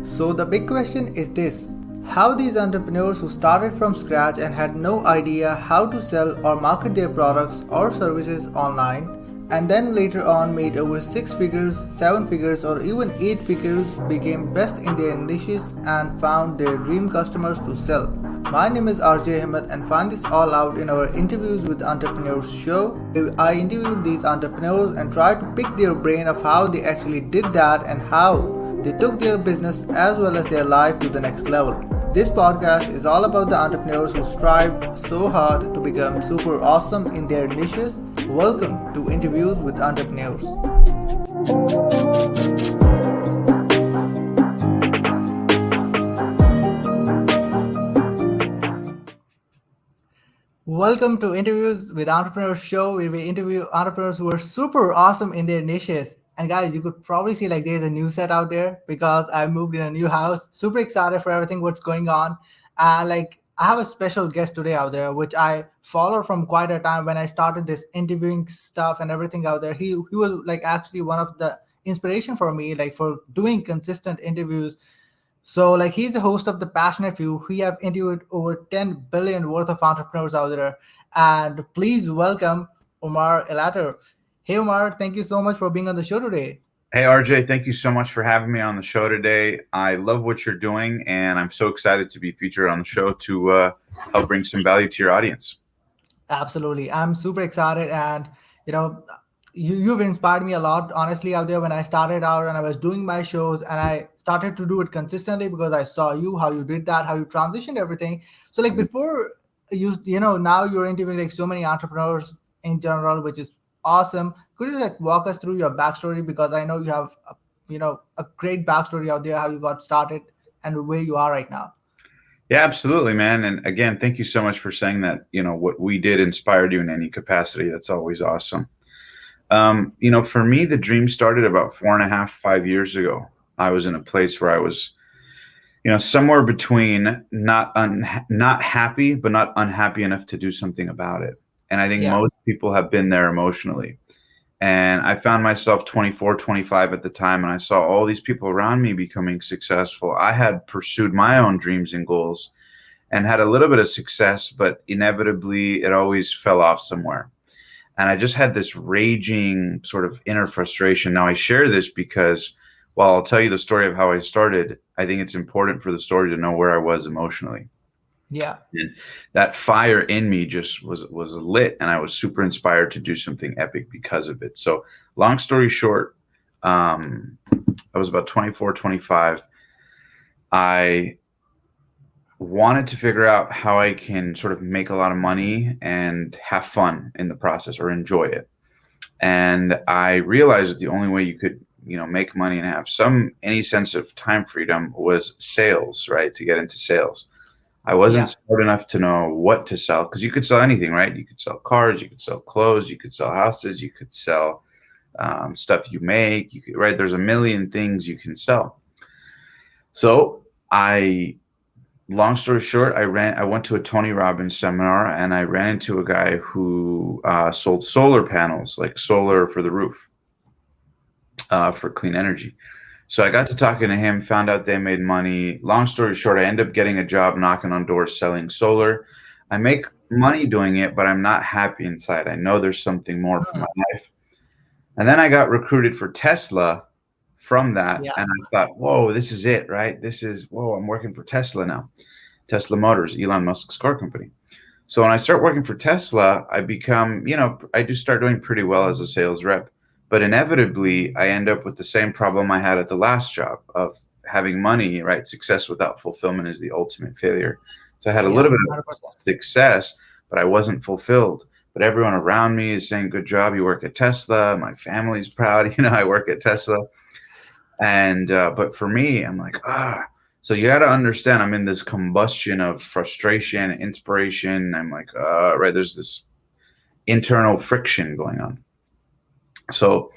So the big question is this: how these entrepreneurs who started from scratch and had no idea how to sell or market their products or services online and then later on made over 6 figures, 7 figures or even 8 figures became best in their niches and found their dream customers to sell. My name is RJ Ahmed and find this all out in our Interviews with Entrepreneurs show. I interviewed these entrepreneurs and tried to pick their brain of how they actually did that and how they took their business as well as their life to the next level. This podcast is all about the entrepreneurs who strive so hard to become super awesome in their niches. Welcome to Interviews with Entrepreneurs. Welcome to Interviews with Entrepreneurs show where we interview entrepreneurs who are super awesome in their niches. And guys, you could probably see like there's a new set out there because I moved in a new house. Super excited for everything what's going on. Like I have a special guest today out there, which I follow from quite a time when I started this interviewing stuff and everything out there. He was like actually one of the inspiration for me, like for doing consistent interviews. So like he's the host of The Passionate Few. We have interviewed over 10 billion worth of entrepreneurs out there. And please welcome Omar Elattar. Hey Omar, thank you so much for being on the show today. Hey, RJ, thank you so much for having me on the show today. I love what you're doing, and I'm so excited to be featured on the show to help bring some value to your audience. Absolutely. I'm super excited and you know you've inspired me a lot honestly out there when I started out and I was doing my shows and I started to do it consistently because I saw you how you did that, how you transitioned everything. So like before now you're interviewing like so many entrepreneurs in general, which is awesome. Could you like walk us through your backstory because I know you have a great backstory out there how you got started and where you are right now. Yeah, absolutely, man. And again, thank you so much for saying that, what we did inspired you in any capacity. That's always awesome. For me, the dream started about 4.5, 5 years ago. I was in a place where I was, somewhere between not happy, but not unhappy enough to do something about it. And I think Yeah. most people have been there emotionally. And I found myself 24, 25 at the time, and I saw all these people around me becoming successful. I had pursued my own dreams and goals and had a little bit of success, but inevitably it always fell off somewhere. And I just had this raging sort of inner frustration. Now, I share this because while I'll tell you the story of how I started, I think it's important for the story to know where I was emotionally. Yeah. And that fire in me just was lit, and I was super inspired to do something epic because of it. So long story short, I was about 24, 25. I wanted to figure out how I can sort of make a lot of money and have fun in the process or enjoy it. And I realized that the only way you could, make money and have any sense of time freedom was sales, right? To get into sales. I wasn't Yeah. smart enough to know what to sell because you could sell anything, right? You could sell cars, you could sell clothes, you could sell houses, you could sell stuff you make. You could, right? There's a million things you can sell. So long story short, I went to a Tony Robbins seminar and I ran into a guy who sold solar panels, like solar for the roof, for clean energy. So I got to talking to him, found out they made money. Long story short, I ended up getting a job knocking on doors selling solar. I make money doing it, but I'm not happy inside. I know there's something more for my life. And then I got recruited for Tesla from that. Yeah. And I thought, whoa, this is it, right? Whoa, I'm working for Tesla now. Tesla Motors, Elon Musk's car company. So when I start working for Tesla, I become, I do start doing pretty well as a sales rep. But inevitably, I end up with the same problem I had at the last job of having money, right? Success without fulfillment is the ultimate failure. So I had a Yeah. little bit of 100%. success, but I wasn't fulfilled. But everyone around me is saying, good job, you work at Tesla. My family's proud, I work at Tesla. And, but for me, I'm like, So you got to understand, I'm in this combustion of frustration, inspiration. I'm like, right, there's this internal friction going on. So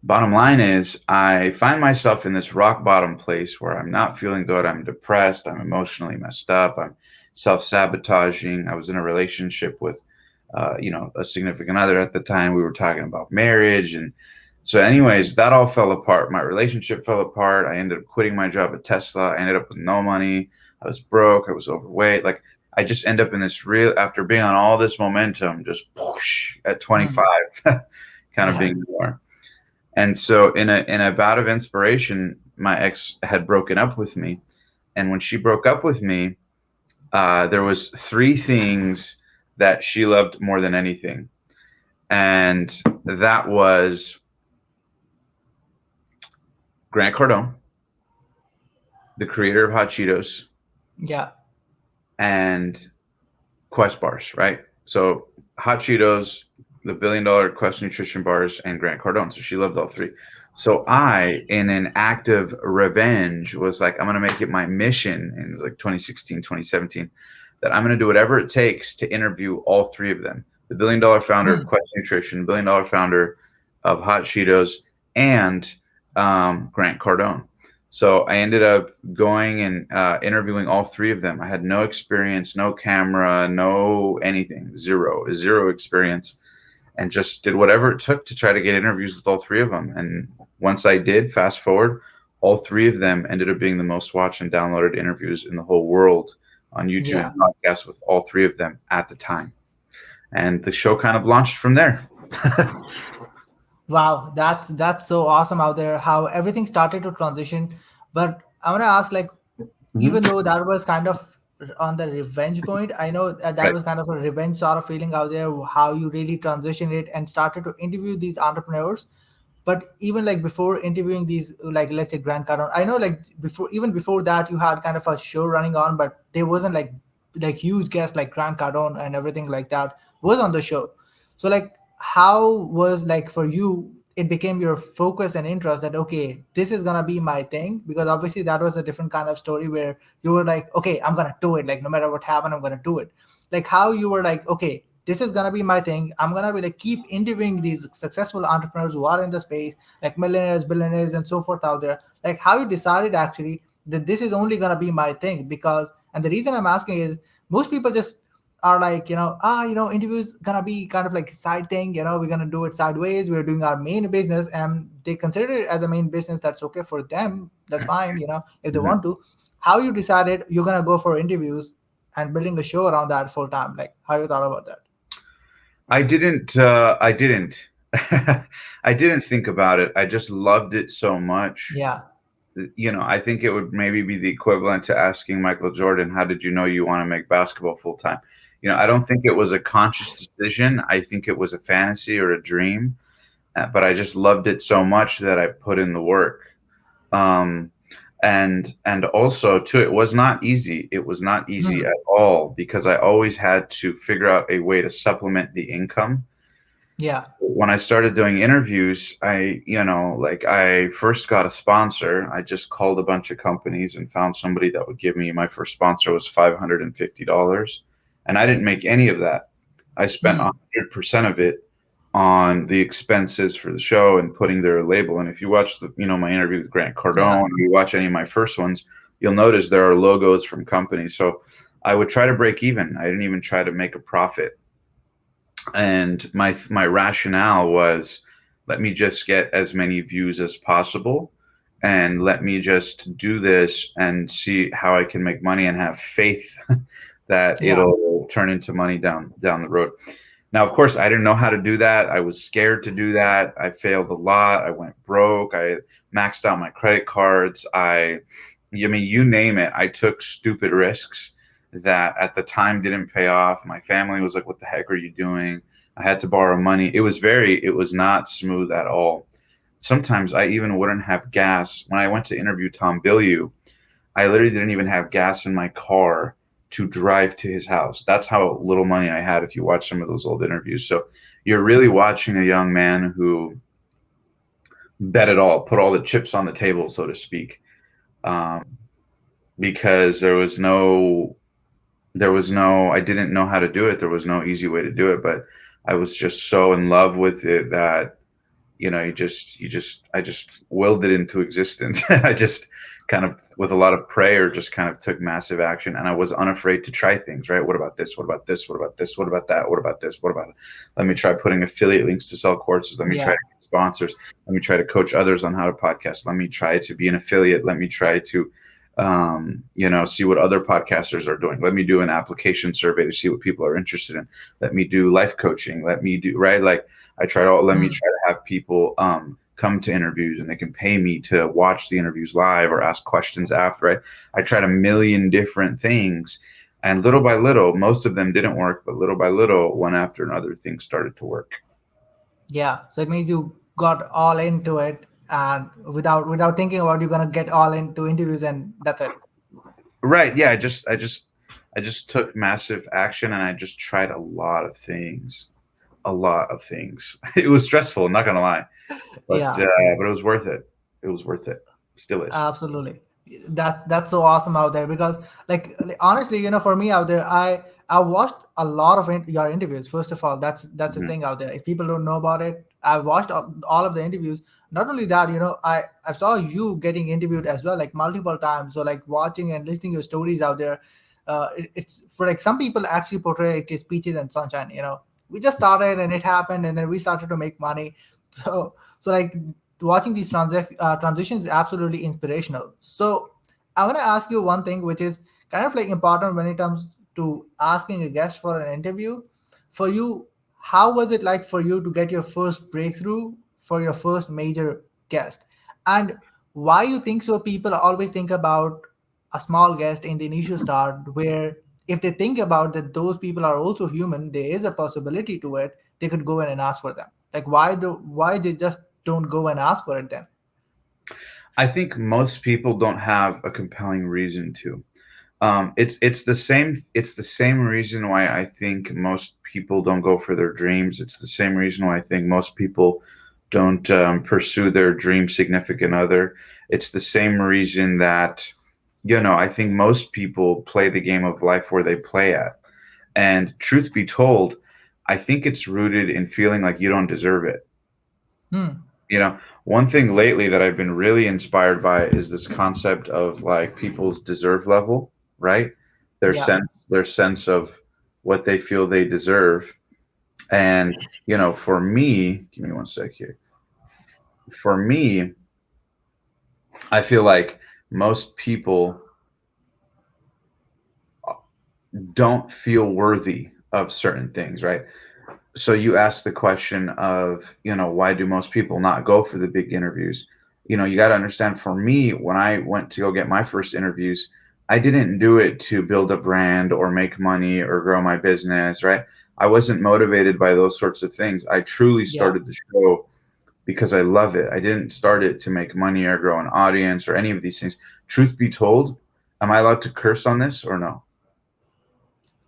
bottom line is I find myself in this rock bottom place where I'm not feeling good. I'm depressed. I'm emotionally messed up. I'm self-sabotaging. I was in a relationship with, a significant other at the time. We were talking about marriage. And So anyways, that all fell apart. My relationship fell apart. I ended up quitting my job at Tesla. I ended up with no money. I was broke. I was overweight. Like I just end up in this real, after being on all this momentum, just whoosh, at Hmm. 25, kind of Yeah. being more. And so in a bout of inspiration, my ex had broken up with me. And when she broke up with me, there was three things that she loved more than anything. And that was Grant Cardone, the creator of Hot Cheetos, Yeah. and Quest bars, right? So Hot Cheetos, the $1 billion Quest nutrition bars, and Grant Cardone. So she loved all three. So I, in an act of revenge, was like, I'm gonna make it my mission in like 2016, 2017, that I'm gonna do whatever it takes to interview all three of them. The $1 billion founder of Hmm. Quest Nutrition, $1 billion founder of Hot Cheetos, and Grant Cardone. So I ended up going and interviewing all three of them. I had no experience, no camera, no anything, zero experience, and just did whatever it took to try to get interviews with all three of them. And once I did, fast forward, all three of them ended up being the most watched and downloaded interviews in the whole world on YouTube Yeah. and podcasts with all three of them at the time. And the show kind of launched from there. Wow, that's so awesome out there. How everything started to transition. But I want to ask, like, Mhm. even though that was kind of on the revenge point, I know that Right, was kind of a revenge sort of feeling out there. How you really transitioned it and started to interview these entrepreneurs. But even like before interviewing these, like let's say Grant Cardone, I know like before, even before that, you had kind of a show running on, but there wasn't like huge guests like Grant Cardone and everything like that was on the show. So like, how was like for you? It became your focus and interest that okay, this is gonna be my thing, because obviously that was a different kind of story where you were like, okay, I'm gonna do it. Like no matter what happened, I'm gonna do it. Like how you were like, okay, this is gonna be my thing. I'm gonna be like keep interviewing these successful entrepreneurs who are in the space, like millionaires, billionaires, and so forth out there. Like how you decided actually that this is only gonna be my thing. Because and the reason I'm asking is most people just are like, interviews gonna be kind of like side thing, we're gonna do it sideways, we're doing our main business, and they consider it as a main business. That's okay for them, that's fine, if they mhm. want to. How you decided you're gonna go for interviews and building a show around that full time? Like how you thought about that? I didn't. I didn't. I didn't think about it. I just loved it so much. Yeah. I think it would maybe be the equivalent to asking Michael Jordan, how did you know you want to make basketball full time? I don't think it was a conscious decision. I think it was a fantasy or a dream, but I just loved it so much that I put in the work. Um, and also too, it was not easy. It was not easy Hmm. at all because I always had to figure out a way to supplement the income. Yeah. When I started doing interviews, like I first got a sponsor. I just called a bunch of companies and found somebody that would give me, my first sponsor was $550. And I didn't make any of that. I spent Hmm. 100% of it on the expenses for the show and putting their label. And if you watch my interview with Grant Yeah. Cardone, or you watch any of my first ones, you'll notice there are logos from companies. So I would try to break even. I didn't even try to make a profit. And my rationale was, let me just get as many views as possible, and let me just do this and see how I can make money and have faith that Yeah. it'll turn into money down the road. Now, of course, I didn't know how to do that. I was scared to do that. I failed a lot. I went broke. I maxed out my credit cards. I mean, you name it. I took stupid risks that at the time didn't pay off. My family was like, "What the heck are you doing?" I had to borrow money. It was not smooth at all. Sometimes I even wouldn't have gas. When I went to interview Tom Billieu, I literally didn't even have gas in my car to drive to his house. That's how little money I had if you watch some of those old interviews. So you're really watching a young man who bet it all, put all the chips on the table, so to speak, um, because I didn't know how to do it. There was no easy way to do it, but I was just so in love with it that I just willed it into existence. I just kind of with a lot of prayer, just kind of took massive action. And I was unafraid to try things, right? What about this? What about this? What about this? What about that? What about this? What about it? Let me try putting affiliate links to sell courses. Let me try Yeah. to get sponsors. Let me try to coach others on how to podcast. Let me try to be an affiliate. Let me try to, see what other podcasters are doing. Let me do an application survey to see what people are interested in. Let me do life coaching. Let me do, right? Like I try to, let me Hmm. try to have people, come to interviews and they can pay me to watch the interviews live or ask questions after. I tried a million different things, and little by little, most of them didn't work, but little by little, one after another, things started to work. Yeah. So it means you got all into it, and without thinking about, you're gonna get all into interviews, and that's it. Right. Yeah. I just took massive action and I just tried a lot of things. A lot of things. It was stressful, I'm not gonna lie, Yeah. but it was worth it. It was worth it. Still is. Absolutely. That's so awesome out there, because like, honestly, for me out there, I watched a lot of your interviews. First of all, that's the Mhm. thing out there. If people don't know about it, I watched all of the interviews. Not only that, I saw you getting interviewed as well, like multiple times. So like watching and listening your stories out there, it's for like some people actually portray it as peaches and sunshine. We just started and it happened, and then we started to make money. So like watching these transitions is absolutely inspirational. So I want to ask you one thing, which is kind of like important when it comes to asking a guest for an interview. For you, how was it like for you to get your first breakthrough for your first major guest? And why you think so? People always think about a small guest in the initial start, where if they think about that those people are also human, there is a possibility to it, they could go in and ask for them. Like why they just don't go and ask for it then? I think most people don't have a compelling reason to. It's the same reason why I think most people don't go for their dreams. It's the same reason why I think most people don't pursue their dream significant other. It's the same reason that I think most people play the game of life where they play at. And truth be told, I think it's rooted in feeling like you don't deserve it. Hmm. You know, one thing lately that I've been really inspired by is this concept of like people's deserve level, right? Yeah. Their sense of what they feel they deserve. And, for me, give me one sec here. For me, I feel like most people don't feel worthy of certain things, right? So you asked the question of, why do most people not go for the big interviews? You got to understand, for me, when I went to go get my first interviews, I didn't do it to build a brand or make money or grow my business, right? I wasn't motivated by those sorts of things. I truly Yeah. started the show because I love it. I didn't start it to make money or grow an audience or any of these things. Truth be told, am I allowed to curse on this or no?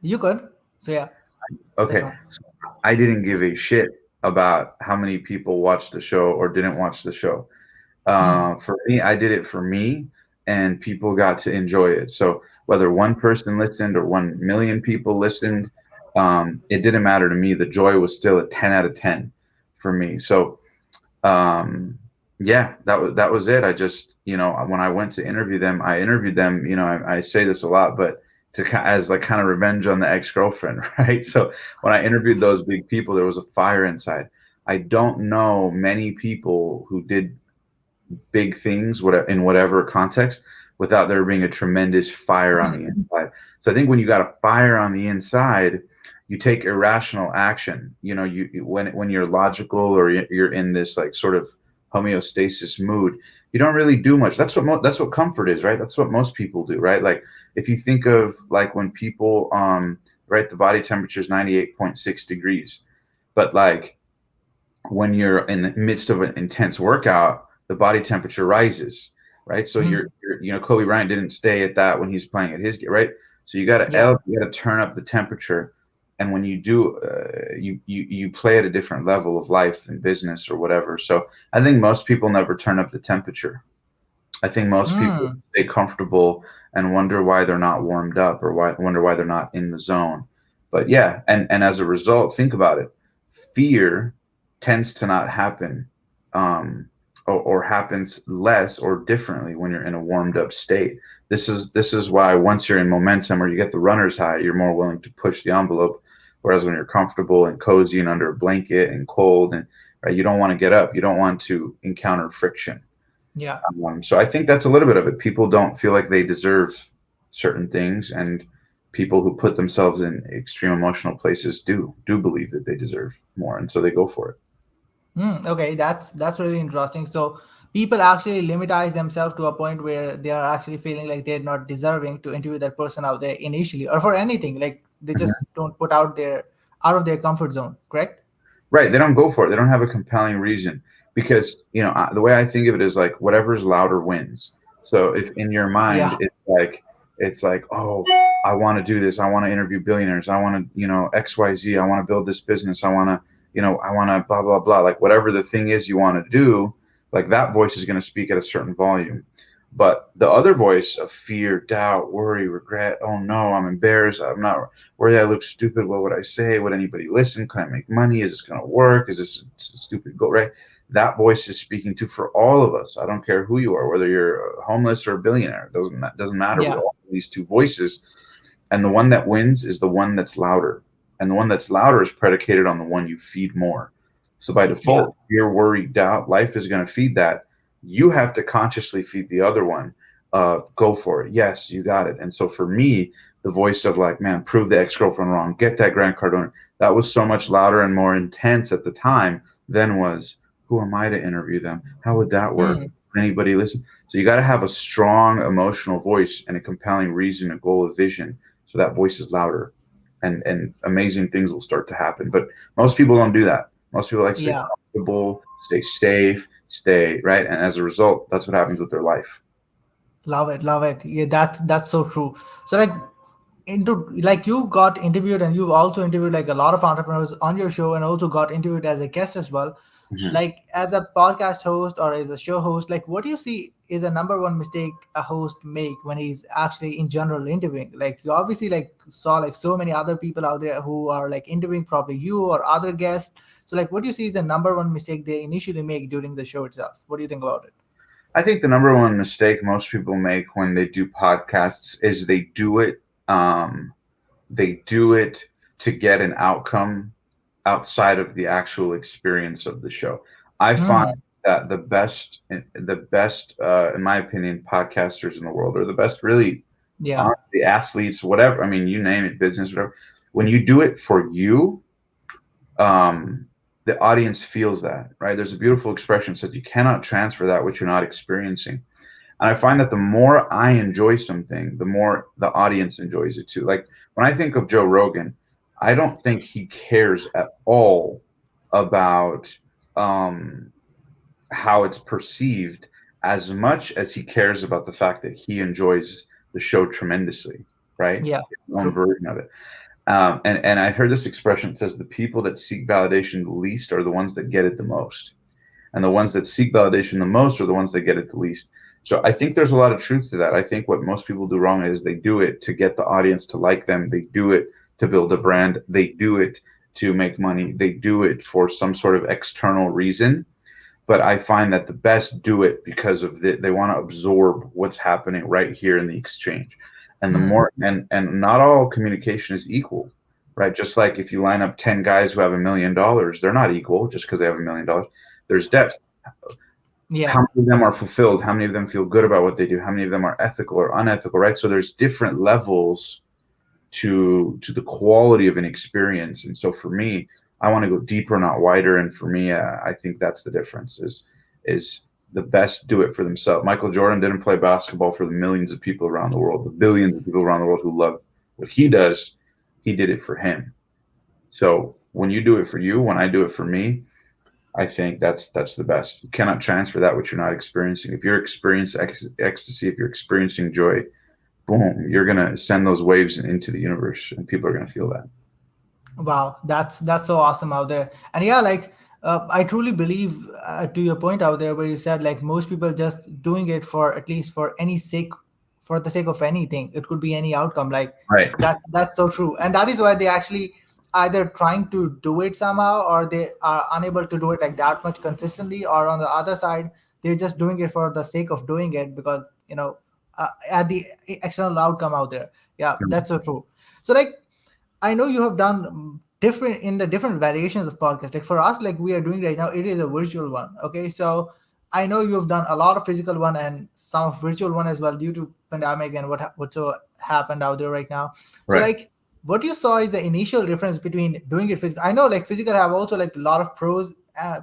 You could. So yeah, that's Okay. fine. I didn't give a shit about how many people watched the show or didn't watch the show. Hmm. For me, I did it for me, and people got to enjoy it. So whether one person listened or 1 million people listened, it didn't matter to me. The joy was still a 10 out of 10 for me. So um, yeah, that was it. I just, when I went to interview them, I interviewed them. I say this a lot, but as like kind of revenge on the ex-girlfriend, right? So when I interviewed those big people, there was a fire inside. I don't know many people who did big things, in whatever context, without there being a tremendous fire on the Hmm. inside. So I think when you got a fire on the inside, you take irrational action. When you're logical or you're in this like sort of homeostasis mood, you don't really do much. That's what comfort is, right? That's what most people do, right? Like if you think of like when people right, the body temperature is 98.6 degrees, but like when you're in the midst of an intense workout, the body temperature rises, right? So Hmm. Kobe Bryant didn't stay at that when he's playing at his, right? So Yeah. you got to turn up the temperature, and when you do, you play at a different level of life and business or whatever. So I think most people never turn up the temperature. I think most people Hmm. stay comfortable and wonder why they're not warmed up or wonder why they're not in the zone. But yeah, and as a result, think about it. Fear tends to not happen um, or happens less or differently when you're in a warmed up state. This is why once you're in momentum or you get the runner's high, you're more willing to push the envelope. Whereas when you're comfortable and cozy and under a blanket and cold and right, you don't want to get up. You don't want to encounter friction. Yeah. So I think that's a little bit of it. People don't feel like they deserve certain things, and people who put themselves in extreme emotional places do believe that they deserve more, and so they go for it. Okay, that's really interesting. So people actually limitize themselves to a point where they are actually feeling like they're not deserving to interview that person out there initially, or for anything. Like they just don't put out of their comfort zone. Correct? Right. They don't go for it. They don't have a compelling reason because, the way I think of it is like whatever's louder wins. So if in your mind Yeah. it's like, oh, I want to do this. I want to interview billionaires. I want to, XYZ. I want to build this business. I want to blah, blah, blah. Like whatever the thing is you want to do, like that voice is going to speak at a certain volume. But the other voice of fear, doubt, worry, regret, oh no, I'm embarrassed. I'm not worthy. I look stupid. What would I say? Would anybody listen? Can I make money? Is this going to work? Is this a stupid goal? Right? That voice is speaking to for all of us. I don't care who you are, whether you're homeless or a billionaire. It doesn't matter. We Yeah. all have these two voices, and the one that wins is the one that's louder, and the one that's louder is predicated on the one you feed more. So by Yeah. default, fear, worry, doubt, life is going to feed that. You have to consciously feed the other one. Go for it. Yes, you got it. And so for me, the voice of like, man, prove the ex-girlfriend wrong, get that Grant Cardone, that was so much louder and more intense at the time than was, who am I to interview them? How would that work? Hmm. Would anybody listen? So you got to have a strong emotional voice and a compelling reason, a goal, a vision. So that voice is louder, and amazing things will start to happen. But most people don't do that. Most people like to stay Yeah. comfortable, stay safe, stay right, and as a result, that's what happens with their life. Love it. Love it. Yeah. That's so true. So into like you got interviewed and you've also interviewed like a lot of entrepreneurs on your show and also got interviewed as a guest as well. Mhm. Like as a podcast host or as a show host, like what do you see is a number one mistake a host make when he's actually in general interviewing? Like you obviously like saw like so many other people out there who are like interviewing probably you or other guests. So like what do you see is the number one mistake they initially make during the show itself? What do you think about it? I think the number one mistake most people make when they do podcasts is they do it to get an outcome outside of the actual experience of the show. I find Hmm. that the best, in my opinion, podcasters in the world, or the best, really, Yeah. honestly, athletes, whatever. I mean, you name it, business, whatever. When you do it for you, um, the audience feels that, right? There's a beautiful expression that says you cannot transfer that which you're not experiencing. And I find that the more I enjoy something, the more the audience enjoys it too. Like when I think of Joe Rogan, I don't think he cares at all about um, how it's perceived as much as he cares about the fact that he enjoys the show tremendously, right? Yeah. His own True. version of it. And I heard this expression. It says the people that seek validation the least are the ones that get it the most, and the ones that seek validation the most are the ones that get it the least. So I think there's a lot of truth to that. I think what most people do wrong is they do it to get the audience to like them. They do it to build a brand. They do it to make money. They do it for some sort of external reason. But I find that the best do it because of they want to absorb what's happening right here in the exchange. And the Hmm. more and not all communication is equal, right? Just like if you line up 10 guys who have $1 million, they're not equal just because they have $1 million. There's depth. How Yeah. many of them are fulfilled? How many of them feel good about what they do? How many of them are ethical or unethical, right? So there's different levels to the quality of an experience. And so for me, I want to go deeper, not wider. And for me, I think that's the difference. Is the best do it for themselves. Michael Jordan didn't play basketball for the millions of people around the world, the billions of people around the world who love what he does. He did it for him. So when you do it for you, when I do it for me, I think that's the best. You cannot transfer that which you're not experiencing. If you're experiencing ecstasy, if you're experiencing joy, boom, you're gonna send those waves into the universe, and people are gonna feel that. Wow, that's so awesome out there. And yeah, like I truly believe to your point out there where you said like most people just doing it for at least for any sake, for the sake of anything. It could be any outcome. Like Right. that's so true. And that is why they actually either trying to do it somehow or they are unable to do it like that much consistently, or on the other side they're just doing it for the sake of doing it because at the external outcome out there. Yeah, that's so true. So like, I know you have done different in the different variations of podcast. Like for us, like we are doing right now, it is a virtual one. Okay, so I know you've done a lot of physical one and some virtual one as well due to pandemic and what so happened out there right now. So Right. like, what you saw is the initial difference between doing it physical. I know like physical have also like a lot of pros.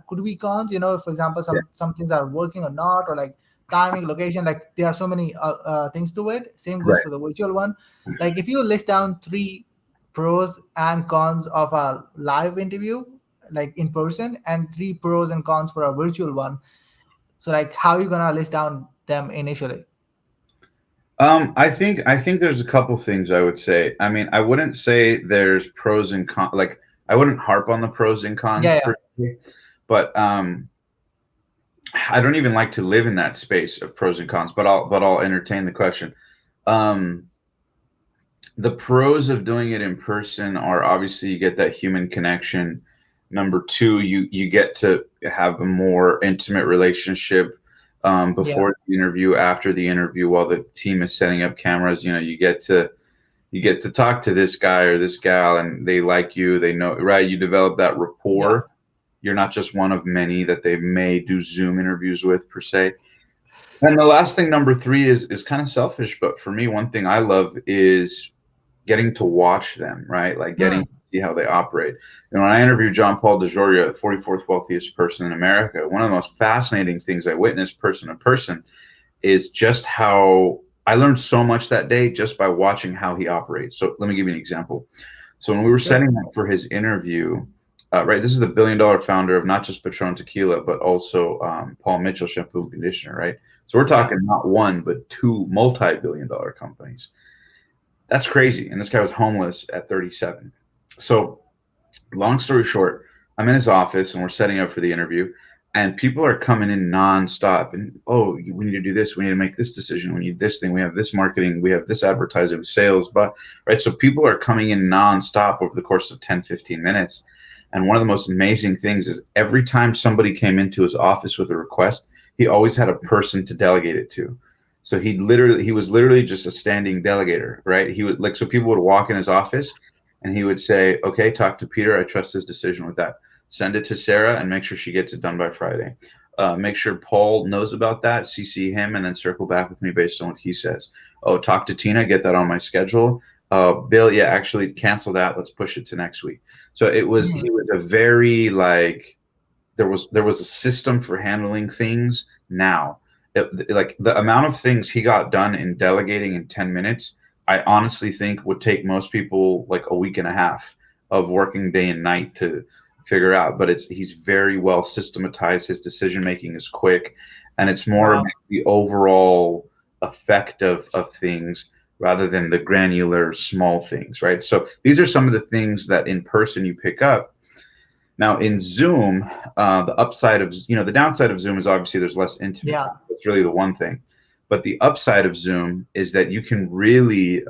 Could be cons. For example, Yeah. some things are working or not, or like timing, location. Like there are so many things to it. Same goes Right. for the virtual one. Like if you list down three pros and cons of a live interview like in person and three pros and cons for a virtual one, so like how you gonna list down them initially? I think there's a couple things I would say. I mean, I wouldn't say there's pros and cons. Like, I wouldn't harp on the pros and cons Yeah, yeah. per se, but I don't even like to live in that space of pros and cons. But I'll entertain the question. Um, the pros of doing it in person are obviously you get that human connection. Number two, you get to have a more intimate relationship Yeah, before the interview, after the interview, while the team is setting up cameras. You get to talk to this guy or this gal, and they like you. They know, right? You develop that yeah, rapport. You're not just one of many that they may do Zoom interviews with per se. And the last thing, number three, is kind of selfish, but for me, one thing I love is getting to watch them, right? Like getting hmm, to see how they operate. And when I interviewed John Paul Dejoria, the 44th wealthiest person in America, one of the most fascinating things I witnessed person to person is just how I learned so much that day just by watching how he operates. So let me give you an example. So when we were sure, setting up for his interview, right, this is the billion-dollar founder of not just Patron Tequila, but also Paul Mitchell Shampoo and Conditioner, right? So we're yeah, talking not one, but two multi-billion-dollar companies. That's crazy. And this guy was homeless at 37. So, long story short, I'm in his office and we're setting up for the interview, and people are coming in nonstop. And oh, we need to do this. We need to make this decision. We need this thing. We have this marketing. We have this advertising, sales, but right. So people are coming in nonstop over the course of 10, 15 minutes. And one of the most amazing things is every time somebody came into his office with a request, he always had a person to delegate it to. So he was literally just a standing delegator, right? He would like, so people would walk in his office and he would say, okay, talk to Peter. I trust his decision with that. Send it to Sarah and make sure she gets it done by Friday. Make sure Paul knows about that, CC him, and then circle back with me based on what he says. Oh, talk to Tina, get that on my schedule. Bill, yeah, actually cancel that. Let's push it to next week. So hmm, he was a very like, there was a system for handling things now. Like the amount of things he got done in delegating in 10 minutes, I honestly think would take most people like a week and a half of working day and night to figure out. But he's very well systematized. His decision making is quick, and it's more about wow, the overall effect of things rather than the granular small things, right? So these are some of the things that in person you pick up. Now in Zoom, the upside of the downside of Zoom is obviously there's less intimate yeah, time. That's really the one thing. But the upside of Zoom is that you can really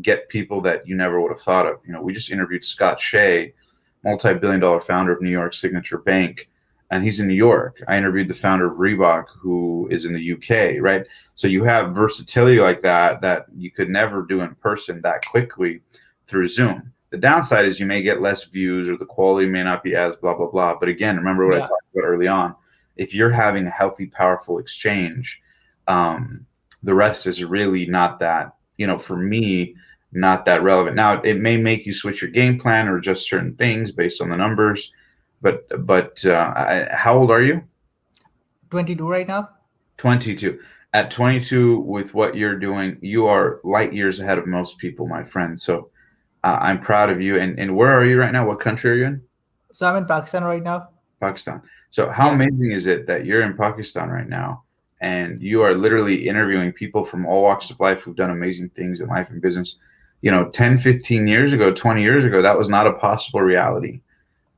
get people that you never would have thought of. We just interviewed Scott Shea, multi-billion-dollar founder of New York Signature Bank, and he's in New York. I interviewed the founder of Reebok, who is in the UK, right? So you have versatility like that you could never do in person that quickly through Zoom. The downside is you may get less views or the quality may not be as blah, blah, blah. But again, remember what I yeah, talked about early on. If you're having a healthy, powerful exchange, um, the rest is really not that, for me, not that relevant. Now, it may make you switch your game plan or adjust certain things based on the numbers. But how old are you? 22 right now. 22. At 22, with what you're doing, you are light years ahead of most people, my friend. So I'm proud of you. And where are you right now? What country are you in? So I'm in Pakistan right now. Pakistan. So how Yeah, amazing is it that you're in Pakistan right now and you are literally interviewing people from all walks of life who've done amazing things in life and business. 10, 15 years ago, 20 years ago, that was not a possible reality.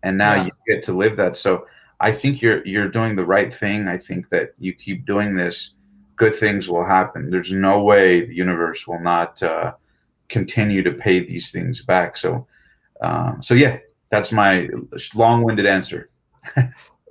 And now yeah, you get to live that. So I think you're doing the right thing. I think that you keep doing this, good things will happen. There's no way the universe will not continue to pay these things back. So yeah, that's my long-winded answer.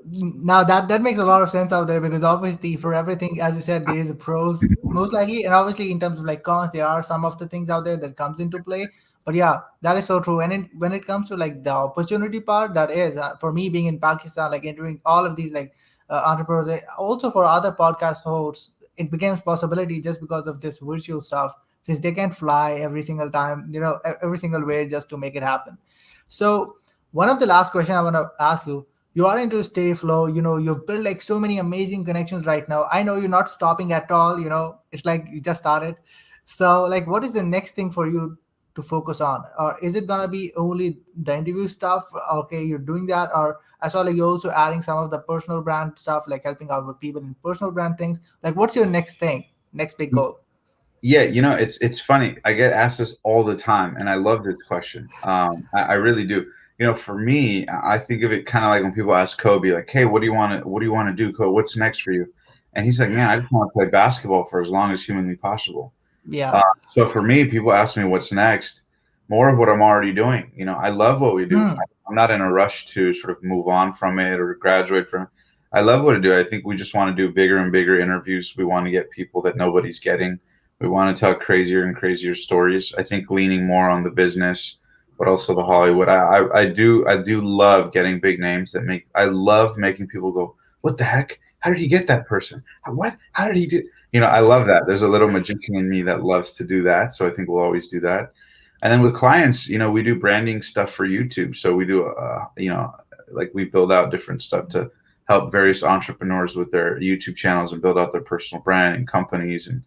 Now that makes a lot of sense out there, because obviously for everything, as you said, there is a pros most likely, and obviously in terms of like cons, there are some of the things out there that comes into play. But yeah, that is so true. And when it comes to like the opportunity part, that is for me being in Pakistan, like interviewing all of these like entrepreneurs, also for other podcast hosts, it becomes possibility just because of this virtual stuff, since they can fly every single time, every single way just to make it happen. So one of the last question I want to ask you, you are into stay flow, you've built like so many amazing connections right now. I know you're not stopping at all, it's like you just started. So like what is the next thing for you to focus on, or is it gonna be only the interview stuff? Okay, you're doing that, or I saw like you're also adding some of the personal brand stuff, like helping out with people in personal brand things. Like what's your next thing, next big goal? Yeah, it's funny. I get asked this all the time, and I love this question. I really do. For me, I think of it kind of like when people ask Kobe, like, "Hey, what do you want to do, Kobe? What's next for you?" And he's like, "Man, I just want to play basketball for as long as humanly possible." Yeah. So for me, people ask me what's next. More of what I'm already doing. I love what we do. Hmm. I'm not in a rush to sort of move on from it or graduate from it. I love what I do. I think we just want to do bigger and bigger interviews. We want to get people that nobody's getting. We want to tell crazier and crazier stories. I think leaning more on the business, but also the Hollywood. I do love getting big names that make. I love making people go, "What the heck? How did he get that person? What? How did he do?" I love that. There's a little magician in me that loves to do that. So I think we'll always do that. And then with clients, we do branding stuff for YouTube. So we do, like we build out different stuff to help various entrepreneurs with their YouTube channels and build out their personal brand and companies. And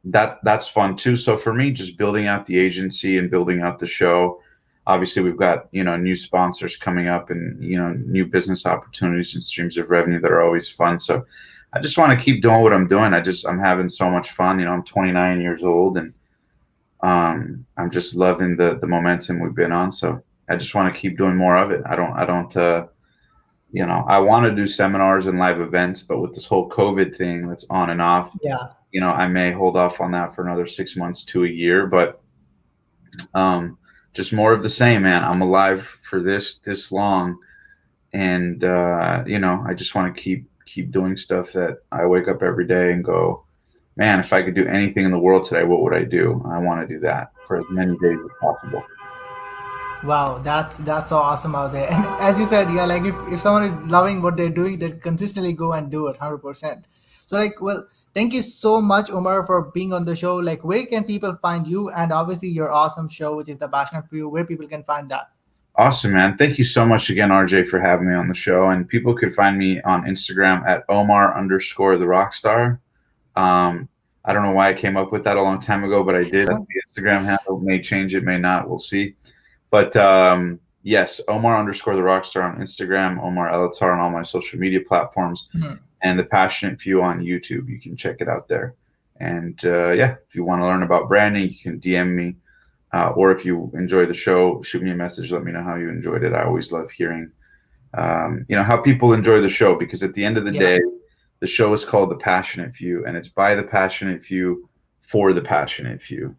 that's fun too. So for me, just building out the agency and building out the show. Obviously, we've got new sponsors coming up and new business opportunities and streams of revenue that are always fun. So I just want to keep doing what I'm doing. I'm having so much fun. I'm 29 years old and I'm just loving the momentum we've been on. So I just want to keep doing more of it. I don't. I want to do seminars and live events, but with this whole COVID thing that's on and off, Yeah. I may hold off on that for another 6 months to a year. But um, just more of the same, man. I'm alive for this long, and I just want to keep doing stuff that I wake up every day and go, man, if I could do anything in the world today, what would I do? I want to do that for as many days as possible. Wow, that's so awesome out there. And as you said, yeah, like if someone is loving what they're doing, they consistently go and do it 100%. So like, well, thank you so much, Omar, for being on the show. Like, where can people find you, and obviously your awesome show, which is the Passionate for You, where people can find that? Awesome, man. Thank you so much again, RJ, for having me on the show. And people could find me on Instagram at Omar underscore the rockstar. Um, I don't know why I came up with that a long time ago, but I did. That's the Instagram handle. May change it, may not. We'll see. But yes, Omar underscore the rockstar on Instagram, Omar Elattar on all my social media platforms, Mhm. and the Passionate Few on YouTube. You can check it out there. And yeah, if you want to learn about branding, you can DM me. Or if you enjoy the show, shoot me a message. Let me know how you enjoyed it. I always love hearing, how people enjoy the show, because at the end of the Yeah. day, the show is called The Passionate Few, and it's by the passionate few for the passionate few.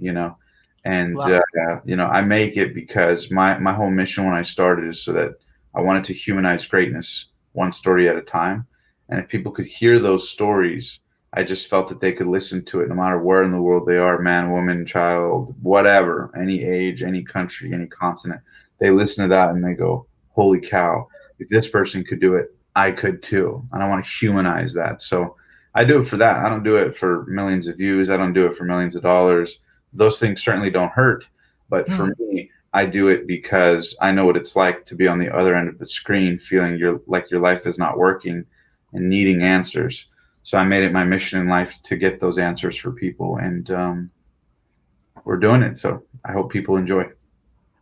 And Wow. I make it because my whole mission when I started is so that I wanted to humanize greatness one story at a time. And if people could hear those stories, I just felt that they could listen to it no matter where in the world they are, man, woman, child, whatever, any age, any country, any continent. They listen to that and they go, holy cow, if this person could do it, I could too. And I want to humanize that. So I do it for that. I don't do it for millions of views. I don't do it for millions of dollars. Those things certainly don't hurt. But for Hmm. me, I do it because I know what it's like to be on the other end of the screen, feeling your life is not working and needing answers. So I made it my mission in life to get those answers for people, and we're doing it. So I hope people enjoy.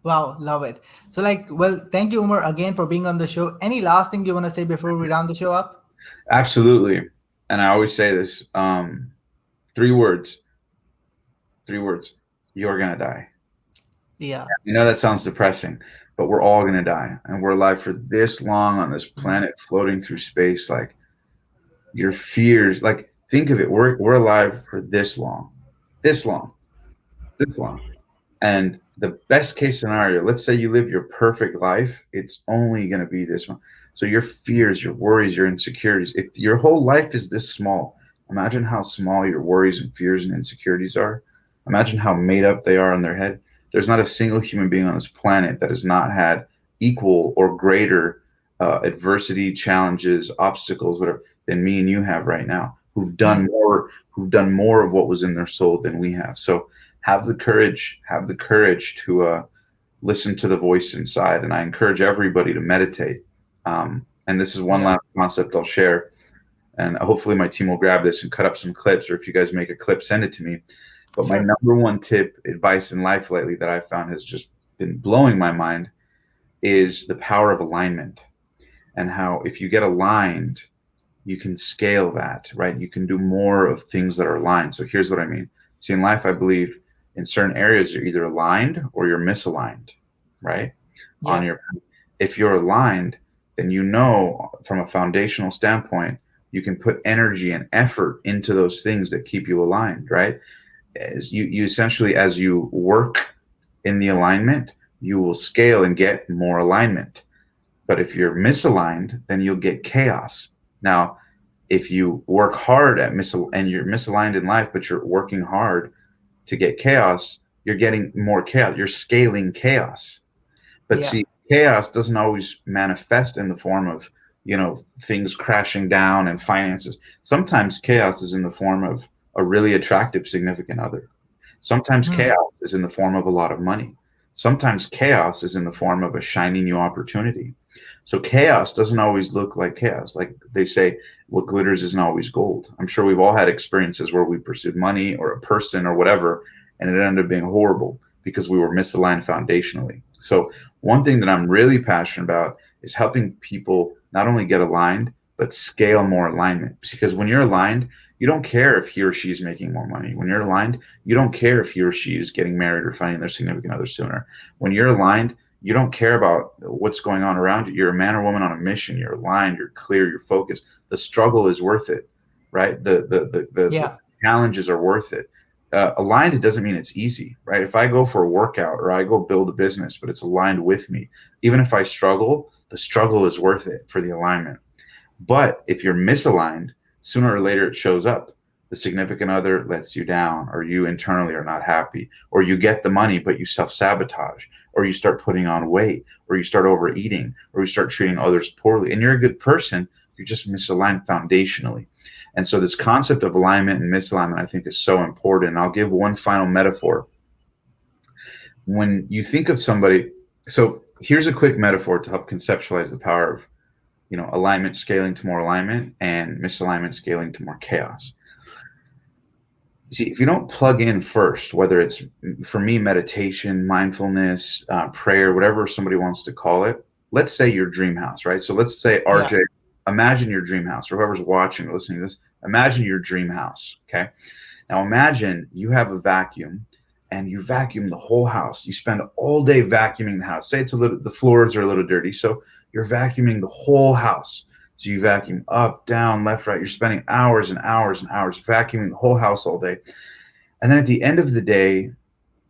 Wow, love it. So like, well, thank you, Umar, again for being on the show. Any last thing you want to say before we round the show up? Absolutely. And I always say this, three words, three words. You're going to die. Yeah. That sounds depressing, but we're all going to die. And we're alive for this long on this Mhm. planet floating through space. Like your fears, like think of it. We're alive for this long, this long. And the best case scenario, let's say you live your perfect life, it's only going to be this one. So your fears, your worries, your insecurities, if your whole life is this small, imagine how small your worries and fears and insecurities are. Imagine how made up they are in their head. There's not a single human being on this planet that has not had equal or greater adversity, challenges, obstacles, whatever, than me and you have right now, who've done more of what was in their soul than we have. So have the courage to listen to the voice inside. And I encourage everybody to meditate. And this is one Yeah, last concept I'll share. And hopefully my team will grab this and cut up some clips, or if you guys make a clip, send it to me. But my sure. number one tip, advice in life lately that I found has just been blowing my mind is the power of alignment, and how if you get aligned, you can scale that, right? You can do more of things that are aligned. So here's what I mean. See, in life, I believe in certain areas, you're either aligned or you're misaligned, right? On Yeah, your, if you're aligned, then you know from a foundational standpoint, you can put energy and effort into those things that keep you aligned, right? As you essentially, as you work in the alignment, you will scale and get more alignment. But if you're misaligned, then you'll get chaos. Now, if you work hard at and you're misaligned in life, but you're working hard to get chaos, you're getting more chaos. You're scaling chaos. But yeah, see, chaos doesn't always manifest in the form of, things crashing down and finances. Sometimes chaos is in the form of a really attractive significant other. Sometimes hmm. chaos is in the form of a lot of money. Sometimes chaos is in the form of a shiny new opportunity. So chaos doesn't always look like chaos. Like they say, what glitters isn't always gold. I'm sure we've all had experiences where we pursued money or a person or whatever, and it ended up being horrible because we were misaligned foundationally. So one thing that I'm really passionate about is helping people not only get aligned, but scale more alignment. Because when you're aligned, you don't care if he or she is making more money. When you're aligned, you don't care if he or she is getting married or finding their significant other sooner. When you're aligned, you don't care about what's going on around you. You're a man or woman on a mission. You're aligned. You're clear. You're focused. The struggle is worth it, right? The Yeah, challenges are worth it. Aligned, it doesn't mean it's easy, right? If I go for a workout or I go build a business, but it's aligned with me, even if I struggle, the struggle is worth it for the alignment. But if you're misaligned, sooner or later it shows up. The significant other lets you down, or you internally are not happy, or you get the money, but you self sabotage, or you start putting on weight, or you start overeating, or you start treating others poorly. And you're a good person, you're just misaligned foundationally. And so, this concept of alignment and misalignment, I think, is so important. I'll give one final metaphor. When you think of somebody, so here's a quick metaphor to help conceptualize the power of alignment scaling to more alignment and misalignment scaling to more chaos. See, if you don't plug in first, whether it's for me, meditation, mindfulness, prayer, whatever somebody wants to call it, let's say your dream house, right? So let's say, yeah. RJ, imagine your dream house, or whoever's watching or listening to this, imagine your dream house. Okay. Now imagine you have a vacuum and you vacuum the whole house. You spend all day vacuuming the house. Say the floors are a little dirty. So you're vacuuming the whole house. So you vacuum up, down, left, right. You're spending hours and hours and hours vacuuming the whole house all day. And then at the end of the day,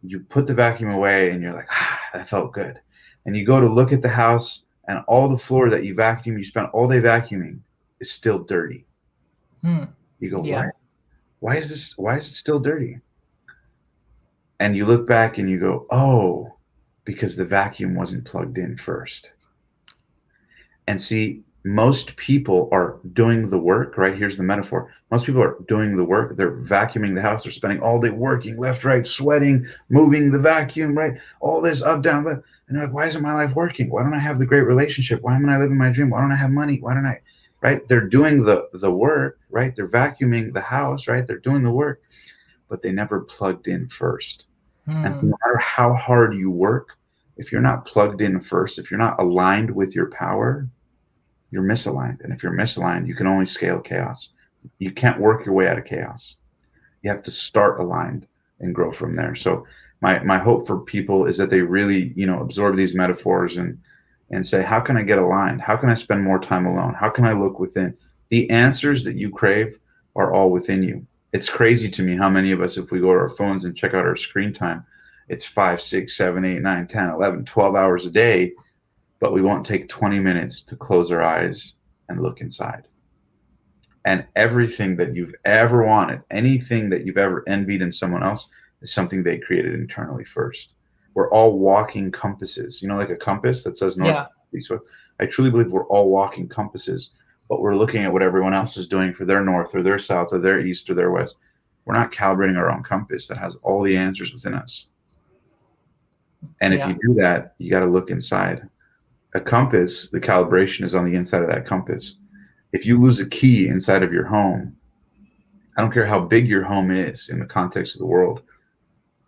you put the vacuum away and you're like, that felt good. And you go to look at the house and all the floor that you spent all day vacuuming is still dirty. Hmm. You go, Yeah. what? Why is it still dirty? And you look back and you go, oh, because the vacuum wasn't plugged in first. And see, most people are doing the work, right? Here's the metaphor. Most people are doing the work. They're vacuuming the house. They're spending all day working left, right, sweating, moving the vacuum, right? All this up, down, left. And they're like, why isn't my life working? Why don't I have the great relationship? Why am I living my dream? Why don't I have money? Why don't I, right? They're doing the work, right? They're vacuuming the house, right? They're doing the work, but they never plugged in first. And so Hmm. no matter how hard you work, if you're not plugged in first, if you're not aligned with your power, you're misaligned. And if you're misaligned, you can only scale chaos. You can't work your way out of chaos. You have to start aligned and grow from there. So my hope for people is that they really, absorb these metaphors and say, how can I get aligned? How can I spend more time alone? How can I look within? The answers that you crave are all within you. It's crazy to me how many of us, if we go to our phones and check out our screen time, it's 5, 6, 7, 8, 9, 10, 11, 12 hours a day. but we won't take 20 minutes to close our eyes and look inside. And everything that you've ever wanted, anything that you've ever envied in someone else, is something they created internally first. We're all walking compasses, like a compass that says north, Yeah. south, east, west. I truly believe we're all walking compasses, but we're looking at what everyone else is doing for their north or their south or their east or their west. We're not calibrating our own compass that has all the answers within us. And if Yeah. you do that, you got to look inside. A compass, the calibration is on the inside of that compass. If you lose a key inside of your home, I don't care how big your home is in the context of the world.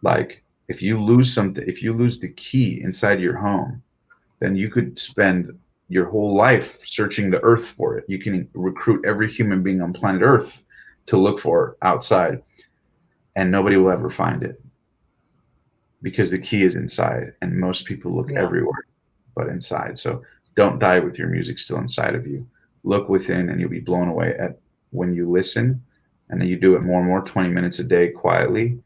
Like if you lose something, if you lose the key inside your home, then you could spend your whole life searching the earth for it. You can recruit every human being on planet Earth to look for it outside, and nobody will ever find it because the key is inside, and most people look Yeah. everywhere but inside. So don't die with your music still inside of you. Look within, and you'll be blown away at when you listen, and then you do it more and more, 20 minutes a day quietly.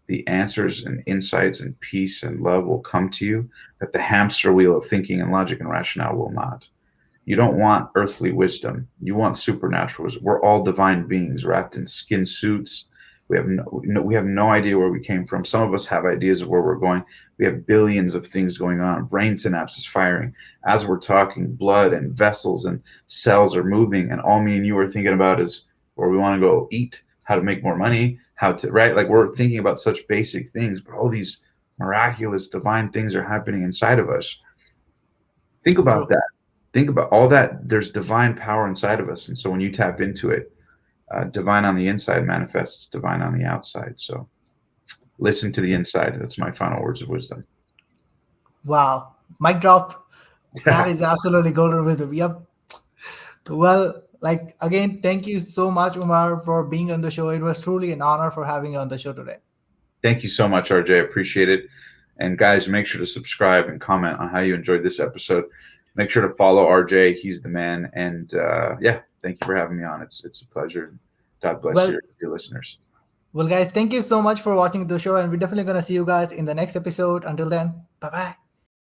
The answers and insights and peace and love will come to you that the hamster wheel of thinking and logic and rationale will not. You don't want earthly wisdom. You want supernatural wisdom. We're all divine beings wrapped in skin suits. We have no idea where we came from. Some of us have ideas of where we're going. We have billions of things going on. Brain synapses firing as we're talking. Blood and vessels and cells are moving, and all me and you are thinking about is where we want to go eat, how to make more money, how to right. Like we're thinking about such basic things, but all these miraculous divine things are happening inside of us. Think about True. that. Think about all that. There's divine power inside of us, and so when you tap into it, divine on the inside manifests divine on the outside. So listen to the inside. That's my final words of wisdom. Wow. Mic drop. That is absolutely golden wisdom. Yep. Well, like again, thank you so much, Umar, for being on the show. It was truly an honor for having you on the show today. Thank you so much, RJ. I appreciate it. And guys, make sure to subscribe and comment on how you enjoyed this episode. Make sure to follow RJ. He's the man. And yeah, thank you for having me on. It's a pleasure. God bless Well, your listeners. well, guys, thank you so much for watching the show, and we're definitely gonna see you guys in the next episode. Until then, bye bye.